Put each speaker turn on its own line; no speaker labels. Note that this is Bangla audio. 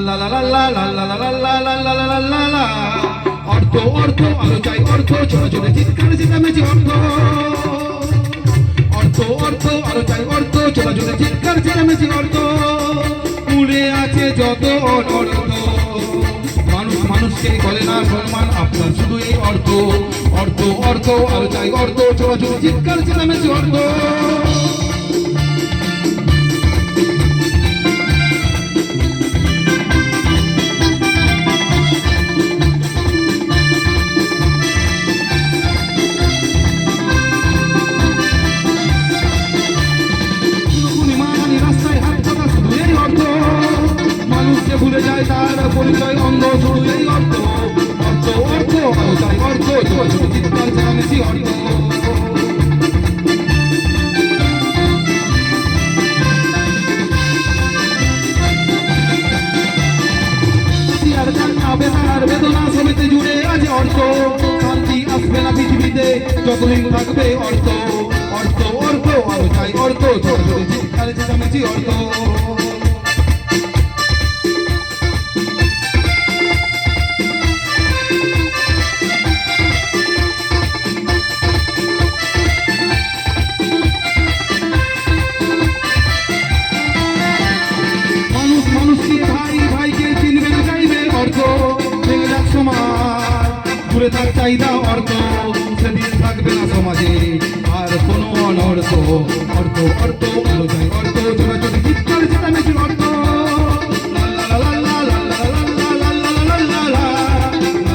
লা লা লা লা লা লা লা লা লা লা লা লা লা লা। অর্থ অর্থ আরো চাই অর্থ, ছোট ছোট চিৎকার চেঁচামেচি অর্থ। অর্থ অর্থ আরো চাই অর্থ, ছোট ছোট চিৎকার চেঁচামেচি অর্থ। উড়ে আছে যত অনর্থ, মানুষ মানুষকে করে না সম্মান, আপনার শুধু এই অর্থ। অর্থ অর্থ আরো চাই অর্থ, ছোট ছোট চিৎকার চেঁচামেচি অর্থ। ভুলে যায় তার পরিচয় অন্ধ, শুধু এই অর্থ। অর্থ অর্থ আরো চাই অর্থ, ছোট ছোট চিৎকার চেঁচামেচি অর্থ। বেতার বেদনা সবেতে জুড়ে আছে অর্থ। শান্তি আসবে না পৃথিবীতে যতদিন থাকবে অর্থ। অর্থ অর্থ আরো চাই অর্থ, ছোট ছোট চিৎকার চেঁচামেচি অর্থ। দূরে থাক চাহিদা অর্থ, সেদিন থাকবে না সমাজে আর কোনো অনর্থ। অর্থ অর্থ আলো চাই অর্থ, ছোট ছোট চিৎকার চেঁচামেচির অর্থ।